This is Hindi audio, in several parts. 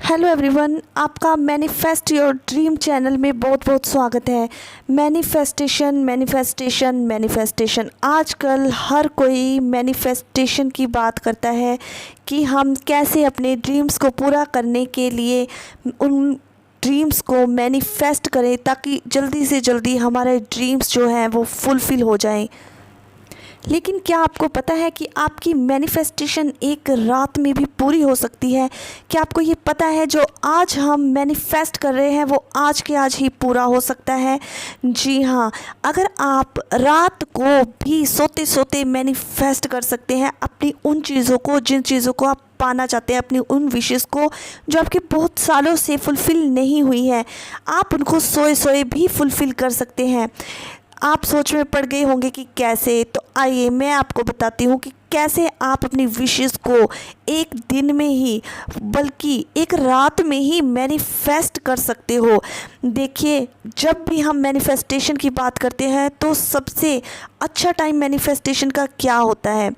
हेलो एवरीवन, आपका मैनिफेस्ट योर ड्रीम चैनल में बहुत बहुत स्वागत है। मैनिफेस्टेशन मैनिफेस्टेशन मैनिफेस्टेशन आजकल हर कोई मैनिफेस्टेशन की बात करता है कि हम कैसे अपने ड्रीम्स को पूरा करने के लिए उन ड्रीम्स को मैनिफेस्ट करें ताकि जल्दी से जल्दी हमारे ड्रीम्स जो हैं वो फुलफ़िल हो जाएं। लेकिन क्या आपको पता है कि आपकी मैनिफेस्टेशन एक रात में भी पूरी हो सकती है? क्या आपको ये पता है जो आज हम मैनिफेस्ट कर रहे हैं वो आज के आज ही पूरा हो सकता है? जी हाँ, अगर आप रात को भी सोते सोते मैनिफेस्ट कर सकते हैं अपनी उन चीज़ों को जिन चीज़ों को आप पाना चाहते हैं, अपनी उन विशेस को जो आपके बहुत सालों से फुलफ़िल नहीं हुई है, आप उनको सोए सोए भी फुलफ़िल कर सकते हैं। आप सोच में पड़ गए होंगे कि कैसे, तो आइए मैं आपको बताती हूँ कि कैसे आप अपनी विशेस को एक दिन में ही बल्कि एक रात में ही मैनिफेस्ट कर सकते हो। देखिए, जब भी हम मैनिफेस्टेशन की बात करते हैं तो सबसे अच्छा टाइम मैनिफेस्टेशन का क्या होता है?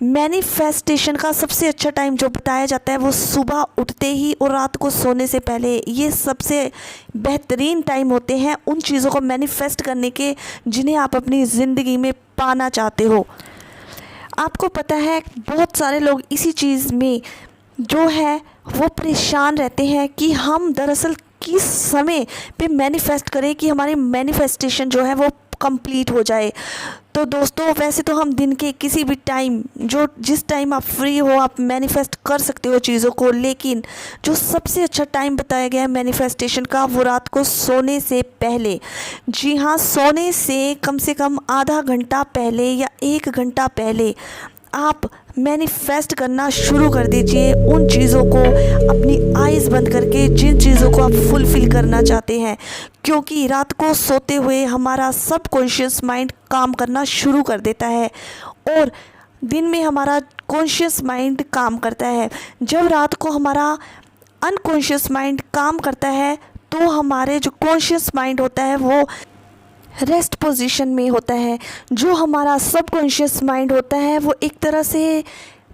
मैनिफेस्टेशन का सबसे अच्छा टाइम जो बताया जाता है वो सुबह उठते ही और रात को सोने से पहले। ये सबसे बेहतरीन टाइम होते हैं उन चीज़ों को मैनिफेस्ट करने के जिन्हें आप अपनी ज़िंदगी में पाना चाहते हो। आपको पता है बहुत सारे लोग इसी चीज़ में जो है वो परेशान रहते हैं कि हम दरअसल किस समय पे मैनिफेस्ट करें कि हमारी मैनिफेस्टेशन जो है वो कंप्लीट हो जाए। तो दोस्तों, वैसे तो हम दिन के किसी भी टाइम जिस टाइम आप फ्री हो आप मैनिफेस्ट कर सकते हो चीज़ों को, लेकिन जो सबसे अच्छा टाइम बताया गया है मैनिफेस्टेशन का वो रात को सोने से पहले। जी हाँ, सोने से कम आधा घंटा पहले या 1 घंटा पहले आप मैनिफेस्ट करना शुरू कर दीजिए उन चीज़ों को अपनी आइज़ बंद करके जिन चीज़ों को आप फुलफ़िल करना चाहते हैं, क्योंकि रात को सोते हुए हमारा सबकॉन्शियस माइंड काम करना शुरू कर देता है और दिन में हमारा कॉन्शियस माइंड काम करता है। जब रात को हमारा अनकॉन्शियस माइंड काम करता है तो हमारे जो कॉन्शियस माइंड होता है वो रेस्ट पोजीशन में होता है। जो हमारा सबकॉन्शियस माइंड होता है वो एक तरह से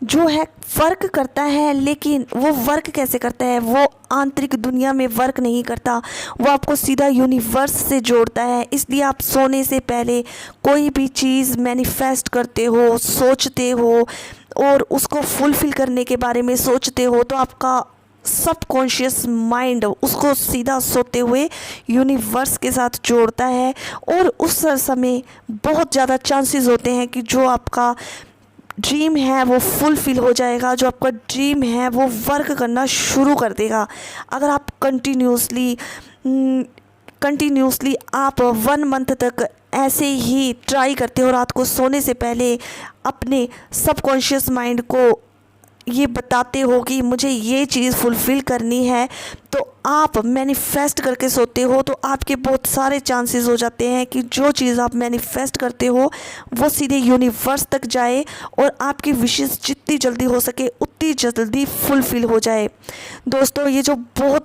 जो है वर्क करता है, लेकिन वो वर्क कैसे करता है? वो आंतरिक दुनिया में वर्क नहीं करता, वो आपको सीधा यूनिवर्स से जोड़ता है। इसलिए आप सोने से पहले कोई भी चीज़ मैनिफेस्ट करते हो, सोचते हो और उसको फुलफ़िल करने के बारे में सोचते हो तो आपका सबकॉन्शियस माइंड उसको सीधा सोते हुए यूनिवर्स के साथ जोड़ता है और उस समय बहुत ज़्यादा चांसेस होते हैं कि जो आपका ड्रीम है वो फुलफ़िल हो जाएगा, जो आपका ड्रीम है वो वर्क करना शुरू कर देगा। अगर आप कंटिन्यूसली आप 1 मंथ तक ऐसे ही ट्राई करते हो रात को सोने से पहले अपने सबकॉन्शियस माइंड को ये बताते हो कि मुझे ये चीज़ फुलफ़िल करनी है, तो आप मैनिफेस्ट करके सोते हो तो आपके बहुत सारे चांसेस हो जाते हैं कि जो चीज़ आप मैनिफेस्ट करते हो वो सीधे यूनिवर्स तक जाए और आपकी विशेस जितनी जल्दी हो सके उतनी जल्दी फुलफ़िल हो जाए। दोस्तों, ये जो बहुत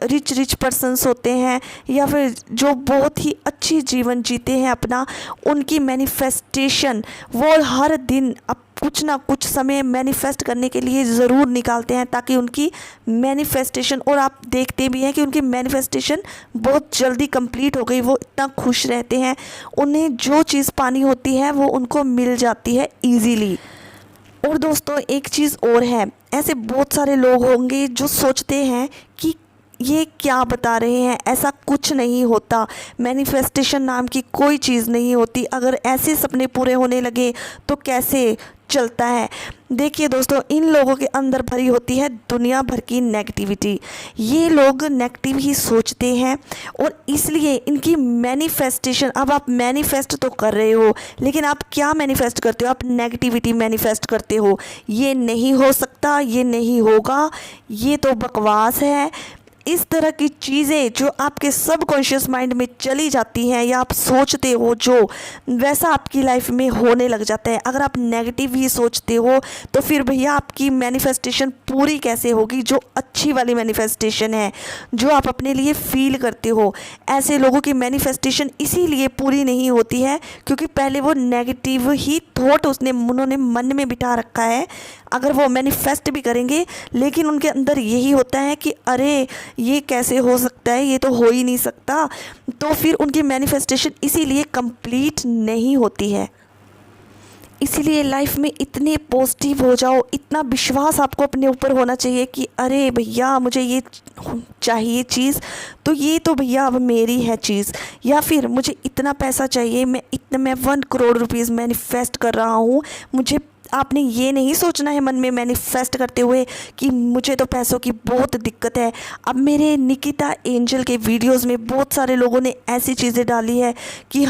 रिच पर्सन्स होते हैं या फिर जो बहुत ही अच्छी जीवन जीते हैं अपना, उनकी मैनिफेस्टेशन वो हर दिन कुछ ना कुछ समय मैनिफेस्ट करने के लिए ज़रूर निकालते हैं ताकि उनकी मैनिफेस्टेशन, और आप देखते भी हैं कि उनकी मैनिफेस्टेशन बहुत जल्दी कंप्लीट हो गई। वो इतना खुश रहते हैं, उन्हें जो चीज़ पानी होती है वो उनको मिल जाती है ईजीली। और दोस्तों, एक चीज़ और है, ऐसे बहुत सारे लोग होंगे जो सोचते हैं कि ये क्या बता रहे हैं, ऐसा कुछ नहीं होता, मैनिफेस्टेशन नाम की कोई चीज़ नहीं होती, अगर ऐसे सपने पूरे होने लगे तो कैसे चलता है। देखिए दोस्तों, इन लोगों के अंदर भरी होती है दुनिया भर की नेगेटिविटी। ये लोग नेगेटिव ही सोचते हैं और इसलिए इनकी मैनिफेस्टेशन, अब आप मैनिफेस्ट तो कर रहे हो लेकिन आप क्या मैनिफेस्ट करते हो? आप नेगेटिविटी मैनिफेस्ट करते हो। ये नहीं हो सकता, ये नहीं होगा, ये तो बकवास है, इस तरह की चीज़ें जो आपके सबकॉन्शियस माइंड में चली जाती हैं या आप सोचते हो जो, वैसा आपकी लाइफ में होने लग जाता है। अगर आप नेगेटिव ही सोचते हो तो फिर भैया आपकी मैनिफेस्टेशन पूरी कैसे होगी, जो अच्छी वाली मैनिफेस्टेशन है, जो आप अपने लिए फील करते हो। ऐसे लोगों की मैनिफेस्टेशन इसीलिए पूरी नहीं होती है क्योंकि पहले वो नेगेटिव ही थॉट उन्होंने मन में बिठा रखा है। अगर वो मैनिफेस्ट भी करेंगे लेकिन उनके अंदर यही होता है कि अरे ये कैसे हो सकता है, ये तो हो ही नहीं सकता, तो फिर उनकी मैनिफेस्टेशन इसीलिए कंप्लीट नहीं होती है। इसीलिए लाइफ में इतने पॉजिटिव हो जाओ, इतना विश्वास आपको अपने ऊपर होना चाहिए कि अरे भैया मुझे ये चाहिए चीज़, तो ये तो भैया अब मेरी है चीज़। या फिर मुझे इतना पैसा चाहिए, मैं 1 करोड़ रुपीज़ मैनिफेस्ट कर रहा हूँ। मुझे आपने ये नहीं सोचना है मन में मैनिफेस्ट करते हुए कि मुझे तो पैसों की बहुत दिक्कत है। अब मेरे निकिता एंजल के वीडियोस में बहुत सारे लोगों ने ऐसी चीज़ें डाली है कि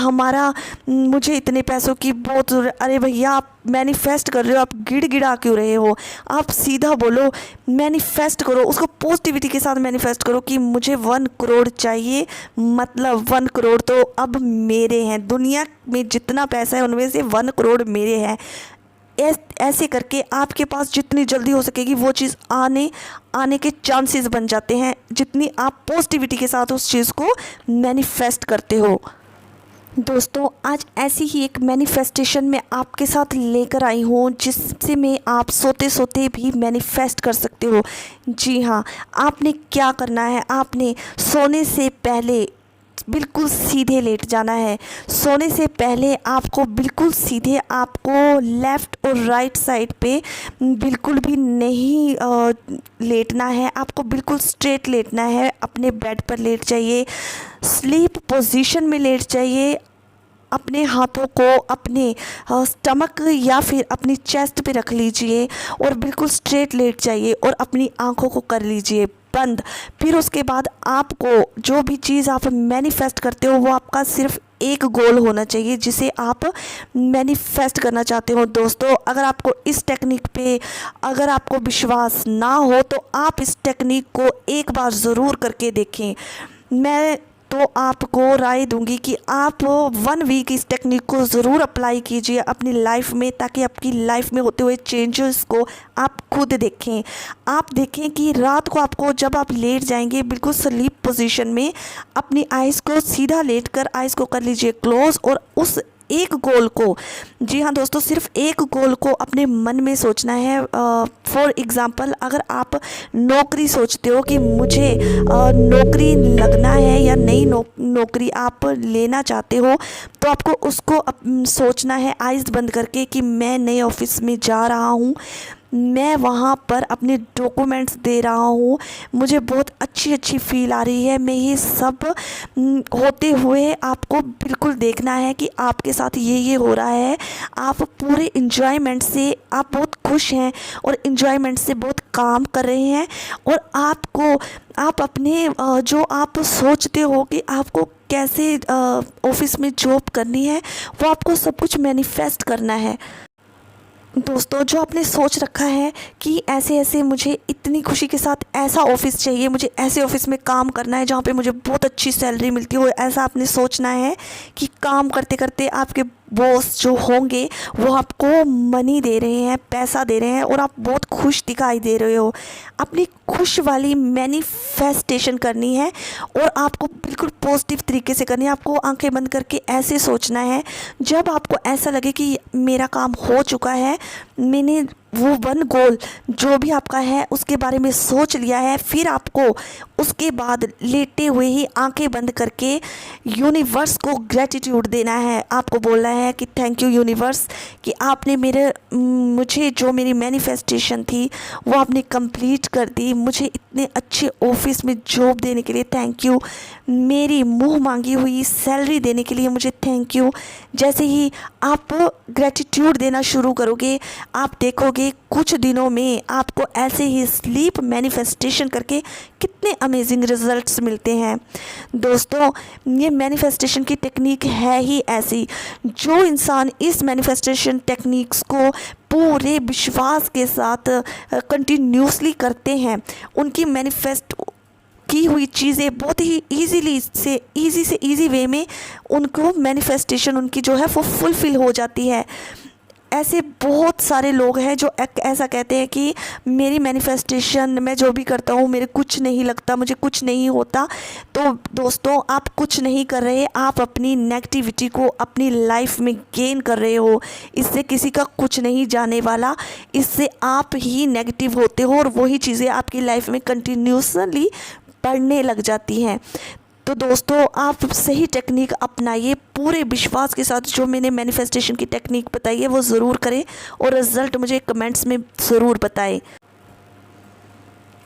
मुझे इतने पैसों की बहुत अरे भैया आप मैनिफेस्ट कर रहे हो, आप गिड़गिड़ा क्यों रहे हो? आप सीधा बोलो, मैनिफेस्ट करो, उसको पॉजिटिविटी के साथ मैनिफेस्ट करो कि मुझे 1 करोड़ चाहिए, मतलब 1 करोड़ तो अब मेरे हैं। दुनिया में जितना पैसा है उनमें से 1 करोड़ मेरे हैं। ऐसे करके आपके पास जितनी जल्दी हो सकेगी वो चीज़ आने के चांसेस बन जाते हैं, जितनी आप पॉजिटिविटी के साथ उस चीज़ को मैनिफेस्ट करते हो। दोस्तों, आज ऐसी ही एक मैनिफेस्टेशन मैं आपके साथ लेकर आई हूँ जिससे मैं आप सोते सोते भी मैनिफेस्ट कर सकते हो। जी हाँ, आपने क्या करना है, आपने सोने से पहले बिल्कुल सीधे लेट जाना है। सोने से पहले आपको बिल्कुल सीधे, आपको लेफ़्ट और राइट साइड पे बिल्कुल भी नहीं लेटना है, आपको बिल्कुल स्ट्रेट लेटना है। अपने बेड पर लेट जाइए, स्लीप पोजीशन में लेट जाइए। अपने हाथों को अपने स्टमक या फिर अपनी चेस्ट पे रख लीजिए और बिल्कुल स्ट्रेट लेट जाइए और अपनी आँखों को कर लीजिए बंद। फिर उसके बाद आपको जो भी चीज़ आप मैनिफेस्ट करते हो वो आपका सिर्फ एक गोल होना चाहिए जिसे आप मैनिफेस्ट करना चाहते हो। दोस्तों, अगर आपको इस टेक्निक पे अगर आपको विश्वास ना हो तो आप इस टेक्निक को एक बार ज़रूर करके देखें। मैं तो आपको राय दूंगी कि आप 1 वीक इस टेक्निक को ज़रूर अप्लाई कीजिए अपनी लाइफ में, ताकि आपकी लाइफ में होते हुए चेंजेस को आप खुद देखें। आप देखें कि रात को आपको जब आप लेट जाएंगे बिल्कुल स्लीप पोजीशन में, अपनी आइज़ को सीधा लेट कर आइज़ को कर लीजिए क्लोज और उस एक गोल को, जी हाँ दोस्तों, सिर्फ एक गोल को अपने मन में सोचना है। फॉर एग्ज़ाम्पल, अगर आप नौकरी सोचते हो कि मुझे नौकरी लगना है या नई नौकरी आप लेना चाहते हो, तो आपको उसको सोचना है आइज़ बंद करके कि मैं नए ऑफिस में जा रहा हूँ, मैं वहाँ पर अपने डॉक्यूमेंट्स दे रहा हूँ, मुझे बहुत अच्छी फील आ रही है। मैं ये सब होते हुए आपको बिल्कुल देखना है कि आपके साथ ये हो रहा है। आप पूरे इन्जॉयमेंट से, आप बहुत खुश हैं और इन्जॉयमेंट से बहुत काम कर रहे हैं और आप अपने जो आप सोचते हो कि आपको कैसे ऑफिस में जॉब करनी है, वो आपको सब कुछ मैनिफेस्ट करना है। दोस्तों, जो आपने सोच रखा है कि ऐसे ऐसे मुझे इतनी खुशी के साथ ऐसा ऑफिस चाहिए, मुझे ऐसे ऑफिस में काम करना है जहाँ पे मुझे बहुत अच्छी सैलरी मिलती हो, ऐसा आपने सोचना है कि काम करते करते आपके बॉस जो होंगे वो आपको मनी दे रहे हैं, पैसा दे रहे हैं और आप बहुत खुश दिखाई दे रहे हो। अपनी खुश वाली मैनिफेस्टेशन करनी है और आपको बिल्कुल पॉजिटिव तरीके से करनी है। आपको आंखें बंद करके ऐसे सोचना है, जब आपको ऐसा लगे कि मेरा काम हो चुका है, मैंने वो 1 गोल जो भी आपका है उसके बारे में सोच लिया है, फिर आपको उसके बाद लेटे हुए ही आंखें बंद करके यूनिवर्स को ग्रेटिट्यूड देना है। आपको बोलना है कि थैंक यू यूनिवर्स कि आपने मुझे जो मेरी मैनिफेस्टेशन थी वो आपने कंप्लीट कर दी। मुझे इतने अच्छे ऑफिस में जॉब देने के लिए थैंक यू, मेरी मुंह मांगी हुई सैलरी देने के लिए मुझे थैंक यू। जैसे ही आप ग्रेटिट्यूड देना शुरू करोगे, आप देखोगे कुछ दिनों में आपको ऐसे ही स्लीप मैनिफेस्टेशन करके कितने अमेजिंग रिजल्ट्स मिलते हैं। दोस्तों, ये मैनिफेस्टेशन की टेक्निक है ही ऐसी, जो इंसान इस मैनिफेस्टेशन टेक्निक्स को पूरे विश्वास के साथ कंटिन्यूसली करते हैं, उनकी की हुई चीज़ें बहुत ही ईज़ी से ईज़ी वे में उनको मैनिफेस्टेशन उनकी जो है वो फुलफ़िल हो जाती है। ऐसे बहुत सारे लोग हैं जो ऐसा कहते हैं कि मेरी मैनिफेस्टेशन, मैं जो भी करता हूँ मेरे कुछ नहीं लगता, मुझे कुछ नहीं होता। तो दोस्तों, आप कुछ नहीं कर रहे, आप अपनी नेगेटिविटी को अपनी लाइफ में गेन कर रहे हो। इससे किसी का कुछ नहीं जाने वाला, इससे आप ही नेगेटिव होते हो और वही चीज़ें आपकी लाइफ में कंटिन्यूसली बढ़ने लग जाती हैं। तो दोस्तों, आप सही टेक्निक अपनाइए, पूरे विश्वास के साथ जो मैंने मैनिफेस्टेशन की टेक्निक बताई है वो ज़रूर करें और रिज़ल्ट मुझे कमेंट्स में ज़रूर बताएं।